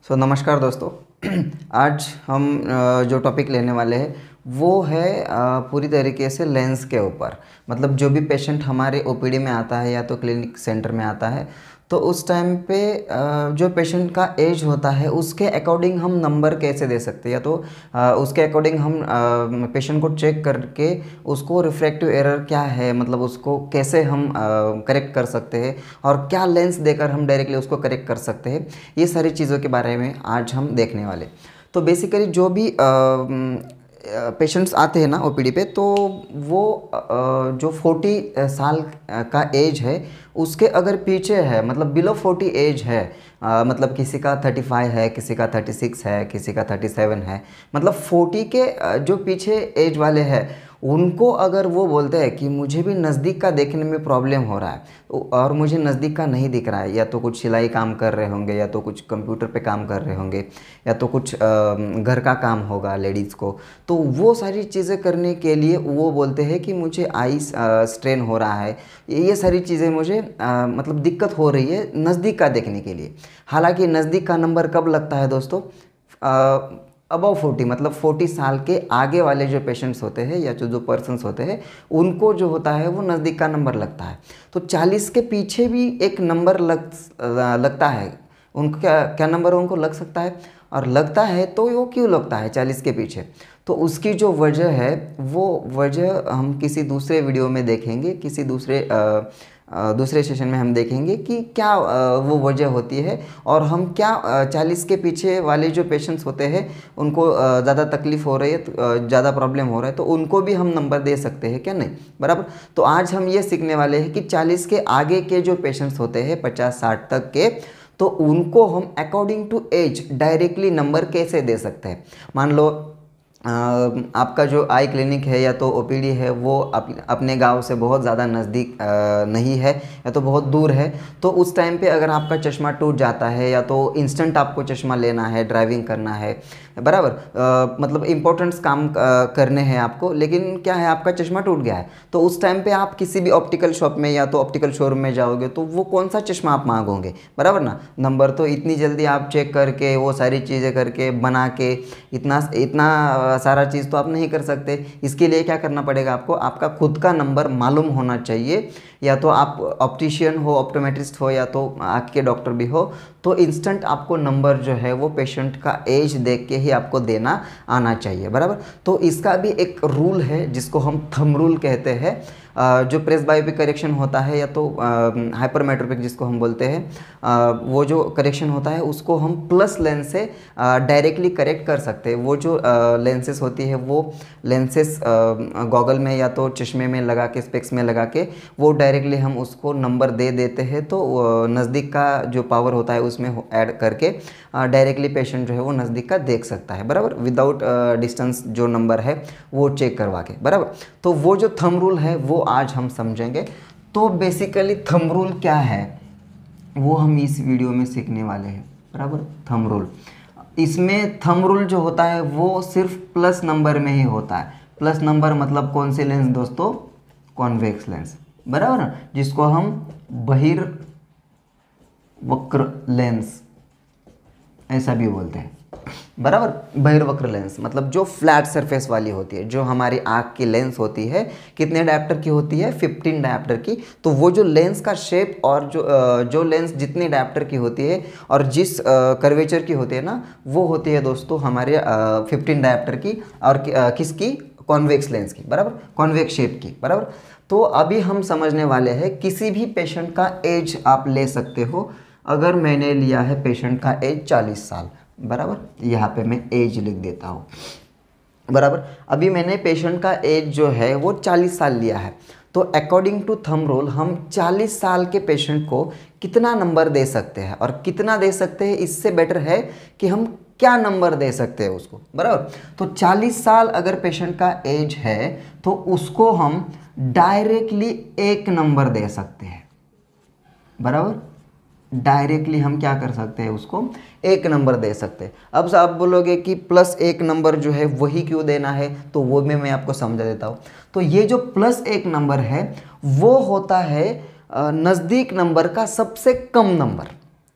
नमस्कार दोस्तों। आज हम जो टॉपिक लेने वाले हैं वो है पूरी तरीके से लेंस के ऊपर। मतलब जो भी पेशेंट हमारे ओपीडी में आता है या तो क्लिनिक सेंटर में आता है, तो उस टाइम पे जो पेशेंट का एज होता है उसके अकॉर्डिंग हम नंबर कैसे दे सकते हैं, या तो उसके अकॉर्डिंग हम पेशेंट को चेक करके उसको रिफ्रैक्टिव एरर क्या है, मतलब उसको कैसे हम करेक्ट कर सकते हैं और क्या लेंस देकर हम डायरेक्टली उसको करेक्ट कर सकते हैं। ये सारी चीज़ों के बारे में आज हम देखने वाले। तो बेसिकली जो भी पेशेंट्स आते हैं ना ओपीडी पे, तो वो जो 40 साल का एज है उसके अगर पीछे है, मतलब बिलो 40 एज है, मतलब किसी का 35 है, किसी का 36 है, किसी का 37 है, मतलब 40 के जो पीछे एज वाले हैं उनको अगर वो बोलते हैं कि मुझे भी नज़दीक का देखने में प्रॉब्लम हो रहा है और मुझे नज़दीक का नहीं दिख रहा है, या तो कुछ सिलाई काम कर रहे होंगे, या तो कुछ कंप्यूटर पे काम कर रहे होंगे, या तो कुछ घर का काम होगा लेडीज़ को, तो वो सारी चीज़ें करने के लिए वो बोलते हैं कि मुझे आई स्ट्रेन हो रहा है, ये सारी चीज़ें मुझे मतलब दिक्कत हो रही है नज़दीक का देखने के लिए। हालांकि नज़दीक का नंबर कब लगता है दोस्तों? अबव 40, मतलब 40 साल के आगे वाले जो पेशेंट्स होते हैं या जो पर्सन्स होते हैं उनको जो होता है वो नज़दीक का नंबर लगता है। तो 40 के पीछे भी एक नंबर लगता है उनको। क्या क्या नंबर उनको लग सकता है, और लगता है तो वो क्यों लगता है 40 के पीछे? तो उसकी जो वजह है वो वजह हम किसी दूसरे वीडियो में देखेंगे, किसी दूसरे सेशन में हम देखेंगे कि क्या वो वजह होती है, और हम क्या 40 के पीछे वाले जो पेशेंट्स होते हैं उनको ज़्यादा तकलीफ़ हो रही है, ज़्यादा प्रॉब्लम हो रहा है, तो उनको भी हम नंबर दे सकते हैं क्या नहीं, बराबर। तो आज हम ये सीखने वाले हैं कि 40 के आगे के जो पेशेंट्स होते हैं 50-60 तक के, तो उनको हम according to age directly number कैसे दे सकते हैं। मान लो आपका जो आई क्लिनिक है या तो ओपीडी है वो अपने गांव से बहुत ज़्यादा नज़दीक नहीं है या तो बहुत दूर है, तो उस टाइम पे अगर आपका चश्मा टूट जाता है या तो इंस्टेंट आपको चश्मा लेना है, ड्राइविंग करना है, बराबर, मतलब इम्पोर्टेंट्स काम करने हैं आपको, लेकिन क्या है आपका चश्मा टूट गया है, तो उस टाइम पे आप किसी भी ऑप्टिकल शॉप में या तो ऑप्टिकल शोरूम में जाओगे तो वो कौन सा चश्मा आप मांगोगे, बराबर ना। नंबर तो इतनी जल्दी आप चेक करके वो सारी चीज़ें करके बना के इतना इतना सारा चीज़ तो आप नहीं कर सकते। इसके लिए क्या करना पड़ेगा आपको, आपका खुद का नंबर मालूम होना चाहिए, या तो आप ऑप्टिशियन हो, ऑप्टोमेट्रिस्ट हो, या तो आँख के डॉक्टर भी हो, तो इंस्टेंट आपको नंबर जो है वो पेशेंट का एज देख के ही आपको देना आना चाहिए, बराबर। तो इसका भी एक रूल है जिसको हम थंब रूल कहते हैं। जो प्रेस बायोपिक करेक्शन होता है या तो हाइपरमेट्रोपिक जिसको हम बोलते हैं, वो जो करेक्शन होता है उसको हम प्लस लेंस से डायरेक्टली करेक्ट कर सकते हैं। वो जो लेंसेस होती है वो लेंसेस गॉगल में या तो चश्मे में लगा के, स्पेक्स में लगा के वो डायरेक्टली हम उसको नंबर दे देते हैं, तो नज़दीक का जो पावर होता है उसमें ऐड करके डायरेक्टली पेशेंट जो है वो नज़दीक का देख सकता है, बराबर, विदाउट डिस्टेंस जो नंबर है वो चेक करवा के, बराबर। तो वो जो थंब रूल है वो आज हम समझेंगे। तो बेसिकली थंब रूल क्या है वो हम इस वीडियो में सीखने वाले हैं, बराबर। थंब रूल, इसमें थंब रूल जो होता है वो सिर्फ प्लस नंबर में ही होता है। प्लस नंबर मतलब कौन से लेंस दोस्तों? कॉन्वेक्स लेंस, बराबर ना, जिसको हम बहिर्वक्र लेंस ऐसा भी बोलते हैं, बराबर। बहिर्वक्र लेंस मतलब जो फ्लैट सरफेस वाली होती है, जो हमारी आँख की लेंस होती है, कितने डायप्टर की होती है? 15 डायप्टर की। तो वो जो लेंस का शेप और जो लेंस जितने डायप्टर की होती है और जिस कर्वेचर की होती है ना, वो होती है दोस्तों हमारे 15 डायप्टर की, और किसकी? कॉन्वेक्स लेंस की, बराबर, कॉन्वेक्स शेप की, बराबर। तो अभी हम समझने वाले हैं, किसी भी पेशेंट का एज आप ले सकते हो। अगर मैंने लिया है पेशेंट का एज 40 साल, बराबर, यहाँ पे मैं एज लिख देता हूँ, बराबर। अभी मैंने पेशेंट का एज जो है वो 40 साल लिया है, तो अकॉर्डिंग टू थंब रूल हम 40 साल के पेशेंट को कितना नंबर दे सकते हैं, और कितना दे सकते हैं इससे बेटर है कि हम क्या नंबर दे सकते हैं उसको, बराबर। तो 40 साल अगर पेशेंट का एज है तो उसको हम डायरेक्टली एक नंबर दे सकते हैं, बराबर। डायरेक्टली हम क्या कर सकते हैं, उसको एक नंबर दे सकते हैं। अब आप बोलोगे कि प्लस एक नंबर जो है वही क्यों देना है, तो वो भी मैं आपको समझा देता हूँ। तो ये जो प्लस एक नंबर है वो होता है नज़दीक नंबर का सबसे कम नंबर,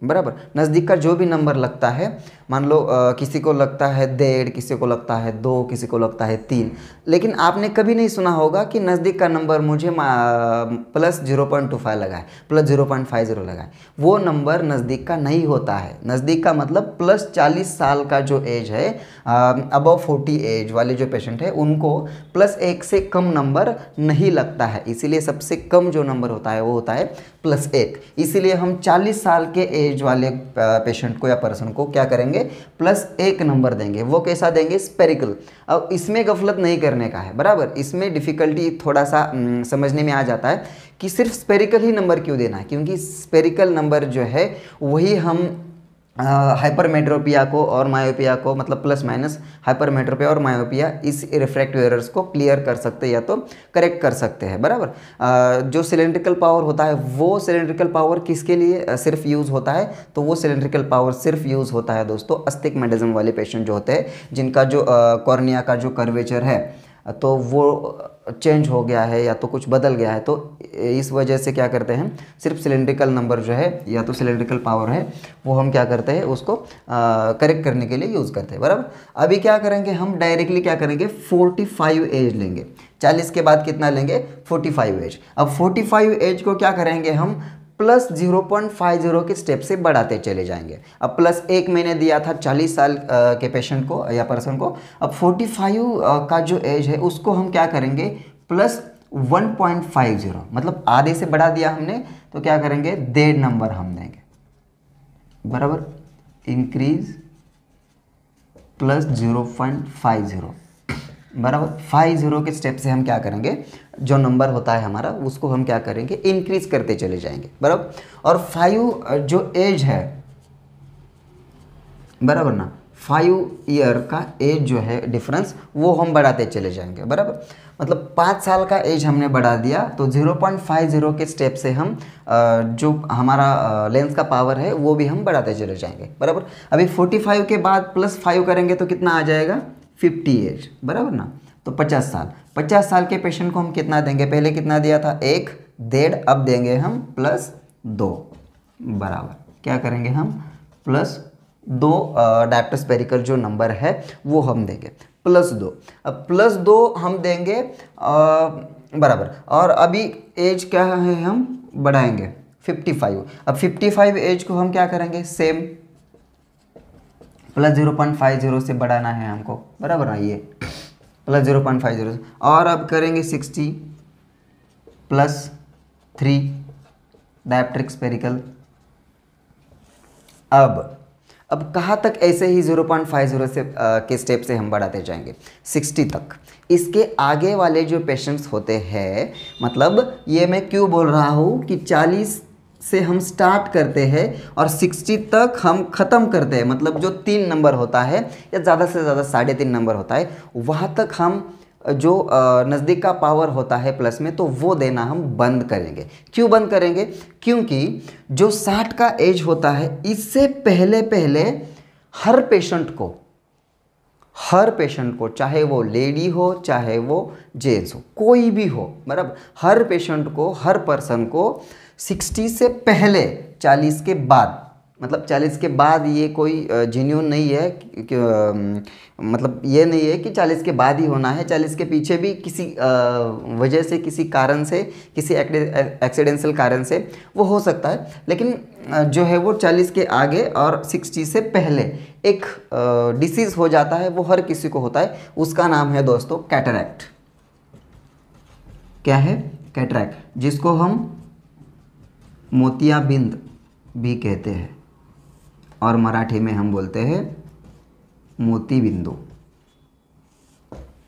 बराबर। नज़दीक का जो भी नंबर लगता है मान लो किसी को लगता है 1.5, किसी को लगता है 2, किसी को लगता है 3, लेकिन आपने कभी नहीं सुना होगा कि नज़दीक का नंबर मुझे प्लस 0.25 लगा है, प्लस 0.50 लगा है। वो नंबर नज़दीक का नहीं होता है। नज़दीक का मतलब प्लस 40 साल का जो एज है, अबव 40 एज वाले जो पेशेंट है उनको प्लस 1 से कम नंबर नहीं लगता है। इसीलिए सबसे कम जो नंबर होता है वो होता है प्लस 1। इसीलिए हम 40 साल के एज वाले पेशेंट को या पर्सन को क्या करेंगे, प्लस 1 नंबर देंगे। वो कैसा देंगे, स्पेरिकल। अब इसमें गफलत नहीं करने का है, बराबर। इसमें डिफ़िकल्टी थोड़ा सा समझने में आ जाता है कि सिर्फ स्पेरिकल ही नंबर क्यों देना है, क्योंकि स्पेरिकल नंबर जो है वही हम हाइपरमेट्रोपिया को और मायोपिया को, मतलब प्लस माइनस हाइपरमेट्रोपिया और मायोपिया, इस रिफ्रैक्टिव एरर्स को क्लियर कर सकते हैं या तो करेक्ट कर सकते हैं, बराबर। जो सिलेंड्रिकल पावर होता है वो सिलेंड्रिकल पावर किसके लिए सिर्फ यूज़ होता है, तो वो सिलेंड्रिकल पावर सिर्फ यूज़ होता है दोस्तों अस्टिग्मेटिज्म वाले पेशेंट जो होते हैं, जिनका जो कॉर्निया का जो कर्वेचर है तो वो चेंज हो गया है या तो कुछ बदल गया है। तो इस वजह से क्या करते हैं, सिर्फ सिलेंड्रिकल नंबर जो है या तो सिलेंड्रिकल पावर है वो हम क्या करते हैं, उसको करेक्ट करने के लिए यूज़ करते हैं, बराबर। अभी क्या करेंगे, हम डायरेक्टली क्या करेंगे, 45 एज लेंगे। 40 के बाद कितना लेंगे, 45 एज। अब 45 एज को क्या करेंगे, हम प्लस 0.50 के स्टेप से बढ़ाते चले जाएंगे। अब प्लस 1 मैंने दिया था 40 साल के पेशेंट को या पर्सन को। अब 45 का जो एज है उसको हम क्या करेंगे, प्लस 1.50, मतलब आधे से बढ़ा दिया हमने, तो क्या करेंगे, 1.5 नंबर हम देंगे, बराबर। इंक्रीज प्लस 0.50, बराबर। 50 के स्टेप से हम क्या करेंगे, जो नंबर होता है हमारा उसको हम क्या करेंगे, इंक्रीज करते चले जाएंगे, बराबर। और 5 जो एज है, बराबर ना, 5 ईयर का एज जो है डिफरेंस, वो हम बढ़ाते चले जाएंगे, बराबर। मतलब 5 साल का एज हमने बढ़ा दिया तो 0.50 के स्टेप से हम जो हमारा लेंस का पावर है वो भी हम बढ़ाते चले जाएंगे, बराबर। अभी 45 के बाद प्लस 5 करेंगे तो कितना आ जाएगा, 50 एज, बराबर ना। तो 50 साल, 50 साल के पेशेंट को हम कितना देंगे, पहले कितना दिया था, 1, 1.5, अब देंगे हम प्लस 2, बराबर। क्या करेंगे हम, प्लस 2 डायप्टर स्पेरिकल जो नंबर है वो हम देंगे, प्लस 2। अब प्लस 2 हम देंगे, बराबर। और अभी एज क्या है, हम बढ़ाएंगे 55। अब 55 एज को हम क्या करेंगे, सेम प्लस 0.50 से बढ़ाना है हमको, बराबर ना, ये प्लस 0.50। और अब करेंगे 60 प्लस 3 डायप्ट्रिक स्पेरिकल। अब कहाँ तक ऐसे ही 0.50 से के स्टेप से हम बढ़ाते जाएंगे, 60 तक। इसके आगे वाले जो पेशेंट्स होते हैं, मतलब ये मैं क्यों बोल रहा हूँ कि 40 से हम स्टार्ट करते हैं और 60 तक हम ख़त्म करते हैं, मतलब जो 3 नंबर होता है या ज़्यादा से ज़्यादा 3.5 नंबर होता है, वहाँ तक हम जो नज़दीक का पावर होता है प्लस में, तो वो देना हम बंद करेंगे। क्यों बंद करेंगे, क्योंकि जो 60 का एज होता है इससे पहले पहले हर पेशेंट को चाहे वो लेडी हो चाहे वो जेंट्स हो, कोई भी हो, बराबर, हर पेशेंट को, हर पर्सन को 60 से पहले 40 के बाद, मतलब 40 के बाद ये कोई जेन्युइन नहीं है मतलब ये नहीं है कि 40 के बाद ही होना है। 40 के पीछे भी किसी वजह से, किसी कारण से, किसी एक्सीडेंशियल कारण से वो हो सकता है, लेकिन जो है वो 40 के आगे और 60 से पहले एक डिसीज़ हो जाता है, वो हर किसी को होता है। उसका नाम है दोस्तों कैटरैक्ट। क्या है, कैटरैक्ट, जिसको हम मोतियाबिंद भी कहते हैं और मराठी में हम बोलते हैं मोतीबिंदु,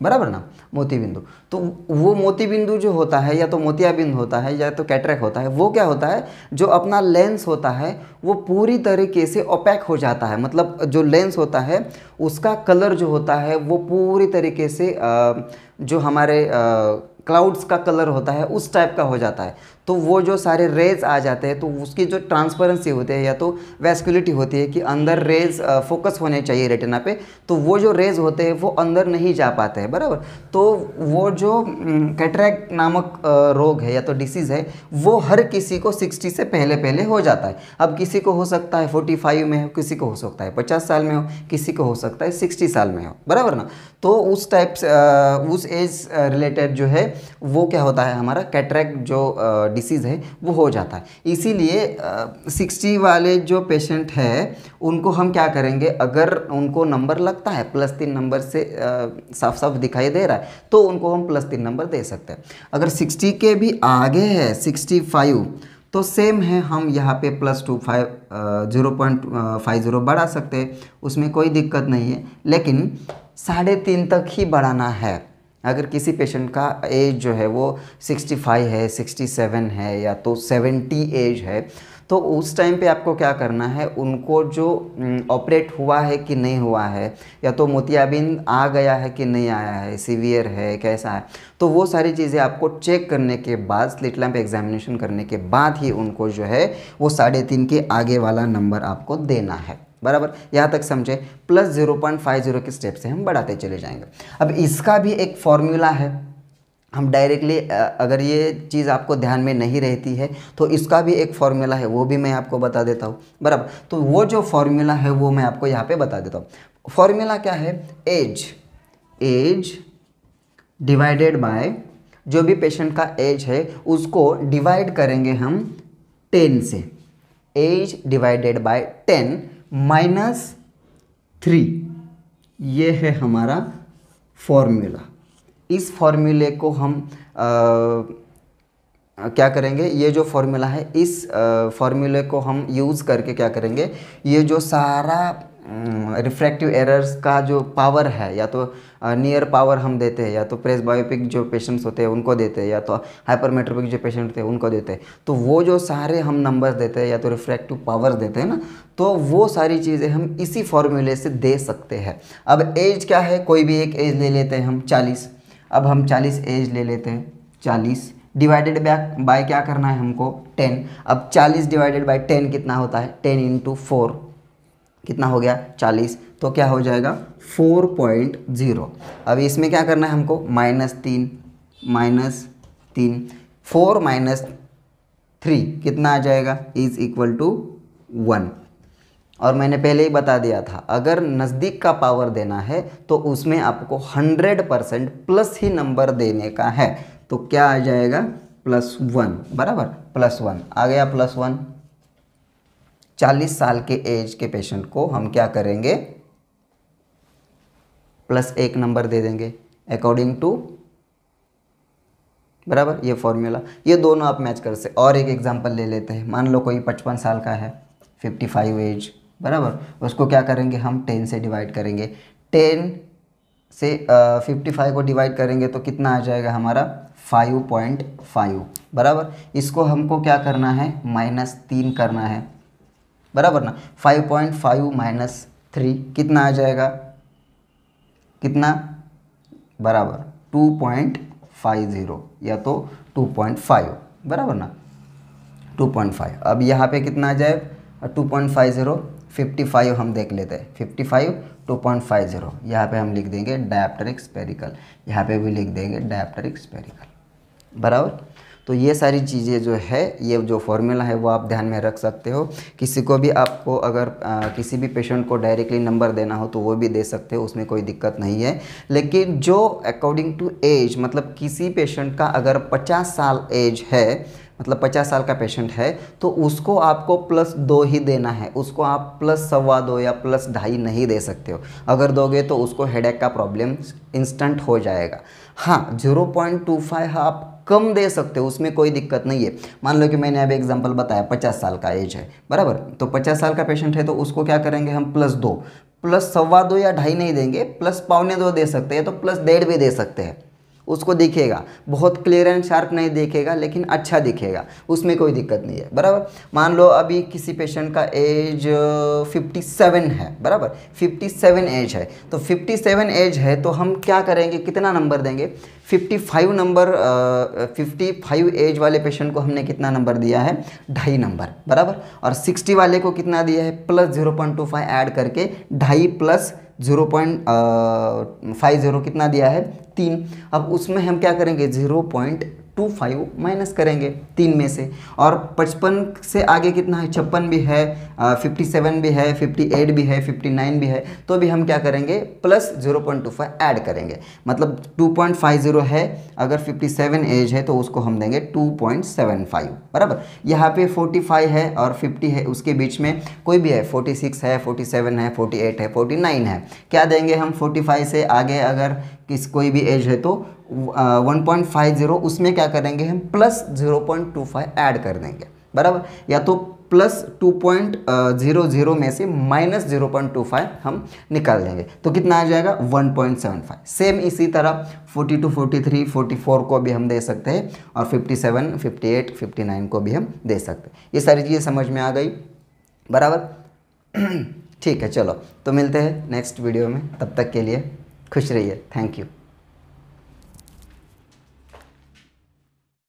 बराबर ना, मोतीबिंदु। तो वो मोतीबिंदु जो होता है या तो मोतियाबिंद होता है या तो कैटरैक्ट होता है, वो क्या होता है, जो अपना लेंस होता है वो पूरी तरीके से ओपैक हो जाता है। मतलब जो लेंस होता है उसका कलर जो होता है वो पूरी तरीके से जो हमारे क्लाउड्स का कलर होता है उस टाइप का हो जाता है। तो वो जो सारे रेज आ जाते हैं तो उसकी जो ट्रांसपेरेंसी होती है या तो वैस्कुलिटी होती है कि अंदर रेज फोकस होने चाहिए रेटिना पे, तो वो जो रेज होते हैं वो अंदर नहीं जा पाते हैं, बराबर। तो वो जो कैटरैक्ट नामक रोग है या तो डिसीज़ है वो हर किसी को 60 से पहले पहले हो जाता है। अब किसी को हो सकता है 45 में हो, किसी को हो सकता है 50 साल में हो, किसी को हो सकता है 60 साल में हो, बराबर ना। तो उस टाइप से उस एज रिलेटेड जो है वो क्या होता है, हमारा कैटरैक्ट जो डिसीज़ है वो हो जाता है। इसीलिए 60 वाले जो पेशेंट है उनको हम क्या करेंगे, अगर उनको नंबर लगता है +3 नंबर से साफ साफ दिखाई दे रहा है तो उनको हम +3 नंबर दे सकते हैं। अगर 60 के भी आगे है 65 तो सेम है, हम यहाँ पे +25 0.50 बढ़ा सकते हैं, उसमें कोई दिक्कत नहीं है। लेकिन 3.5 तक ही बढ़ाना है। अगर किसी पेशेंट का एज जो है वो 65 है, 67 है या तो 70 एज है, तो उस टाइम पे आपको क्या करना है, उनको जो ऑपरेट हुआ है कि नहीं हुआ है या तो मोतियाबिंद आ गया है कि नहीं आया है, सीवियर है कैसा है, तो वो सारी चीज़ें आपको चेक करने के बाद, स्लिट लैम्प एग्जामिनेशन करने के बाद ही उनको जो है वो 3.5 के आगे वाला नंबर आपको देना है, बराबर। यहाँ तक समझे। +0.50 के स्टेप से हम बढ़ाते चले जाएंगे। अब इसका भी एक फॉर्मूला है, हम डायरेक्टली अगर ये चीज़ आपको ध्यान में नहीं रहती है तो इसका भी एक फॉर्मूला है, वो भी मैं आपको बता देता हूँ, बराबर। तो वो जो फॉर्मूला है वो मैं आपको यहाँ पे बता देता हूँ। फॉर्मूला क्या है, एज डिवाइडेड बाय, जो भी पेशेंट का एज है उसको डिवाइड करेंगे हम 10 से, एज डिवाइडेड बाय 10 -3, ये है हमारा फॉर्मूला। इस फॉर्मूले को हम क्या करेंगे, ये जो फॉर्मूला है इस फॉर्मूले को हम यूज़ करके क्या करेंगे, ये जो सारा रिफ्रैक्टिव एरर्स का जो पावर है या तो नियर पावर हम देते हैं, या तो प्रेस बायोपिक जो पेशेंट्स होते हैं उनको देते हैं, या तो हाइपरमेट्रोपिक जो पेशेंट होते हैं उनको देते हैं, तो वो जो सारे हम नंबर्स देते हैं या तो रिफ्रैक्टिव पावर्स देते हैं ना, तो वो सारी चीज़ें हम इसी फॉर्मूले से दे सकते हैं। अब एज क्या है, कोई भी एक एज ले लेते हैं हम 40, अब हम 40 एज ले लेते हैं, 40 डिवाइडेड बाय क्या करना है हमको 10। अब 40 डिवाइडेड बाय 10 कितना होता है, 10 × 4 कितना हो गया 40, तो क्या हो जाएगा 4.0। अब इसमें क्या करना है हमको -3 4 -3 कितना आ जाएगा, इज इक्वल टू 1। और मैंने पहले ही बता दिया था, अगर नज़दीक का पावर देना है तो उसमें आपको 100% प्लस ही नंबर देने का है, तो क्या आ जाएगा +1, बराबर, +1 आ गया, +1। 40 साल के एज के पेशेंट को हम क्या करेंगे, +1 नंबर दे देंगे अकॉर्डिंग टू, बराबर, ये फॉर्मूला। ये दोनों आप मैच कर सकते। और एक एग्जांपल ले लेते हैं, मान लो कोई 55 साल का है, 55 एज, बराबर, उसको क्या करेंगे हम 10 से डिवाइड करेंगे, 10 से 55 को डिवाइड करेंगे तो कितना आ जाएगा हमारा 5.5, बराबर। इसको हमको क्या करना है, -3 करना है, बराबर ना। 5.5 -3 कितना आ जाएगा, कितना, बराबर 2.50 या तो 2.5, बराबर ना, 2.5। अब यहाँ पे कितना आ जाए 2.50, 55 हम देख लेते हैं, 55 2.50, यहाँ पे हम लिख देंगे डायप्टरिक स्फेरिकल, यहाँ पे भी लिख देंगे डायप्टरिक स्फेरिकल, बराबर। तो ये सारी चीज़ें जो है, ये जो फॉर्मूला है वो आप ध्यान में रख सकते हो। किसी को भी आपको अगर किसी भी पेशेंट को डायरेक्टली नंबर देना हो तो वो भी दे सकते हो, उसमें कोई दिक्कत नहीं है। लेकिन जो अकॉर्डिंग टू एज, मतलब किसी पेशेंट का अगर 50 साल एज है, मतलब 50 साल का पेशेंट है, तो उसको आपको +2 ही देना है, उसको आप +2.25 या +2.5 नहीं दे सकते हो। अगर दोगे तो उसको हेडेक का प्रॉब्लम इंस्टेंट हो जाएगा। हाँ, 0.25 आप कम दे सकते हो, उसमें कोई दिक्कत नहीं है। मान लो कि मैंने अभी एग्जांपल बताया 50 साल का एज है, बराबर, तो 50 साल का पेशेंट है तो उसको क्या करेंगे हम +2, +2.25 या 2.5 नहीं देंगे, +2.25 दे सकते हैं, तो +1.5 भी दे सकते हैं, उसको दिखेगा, बहुत क्लियर एंड शार्प नहीं दिखेगा लेकिन अच्छा दिखेगा, उसमें कोई दिक्कत नहीं है, बराबर। मान लो अभी किसी पेशेंट का एज 57 है, बराबर, 57 एज है, तो 57 एज है तो हम क्या करेंगे, कितना नंबर देंगे, 55 नंबर, 55 एज वाले पेशेंट को हमने कितना नंबर दिया है, 2.5 नंबर, बराबर। और 60 वाले को कितना दिया है, प्लस 0.25 ऐड करके 2.5 प्लस 0.50 कितना दिया है, 3। अब उसमें हम क्या करेंगे, 0.25 माइनस करेंगे 3 में से। और 55 से आगे कितना है, 56 भी है, 57 भी है, 58 भी है, 59 भी है, तो भी हम क्या करेंगे, प्लस 0.25 ऐड करेंगे, मतलब 2.50 है। अगर 57 एज है तो उसको हम देंगे 2.75, बराबर। यहाँ पे 45 है और 50 है, उसके बीच में कोई भी है, 46 है, 47 है, 48 है, 49 है, क्या देंगे हम, 45 से आगे अगर कोई भी एज है तो 1.50, उसमें क्या करेंगे हम, प्लस 0.25 ऐड कर देंगे, बराबर। या तो प्लस 2.00 में से माइनस 0.25 हम निकाल देंगे, तो कितना आ जाएगा, 1.75। सेम इसी तरह 42, 43, 44 को भी हम दे सकते हैं, और 57, 58, 59 को भी हम दे सकते हैं। ये सारी चीज़ें समझ में आ गई, बराबर। ठीक है, चलो तो मिलते हैं नेक्स्ट वीडियो में, तब तक के लिए खुश रहिए, थैंक यू।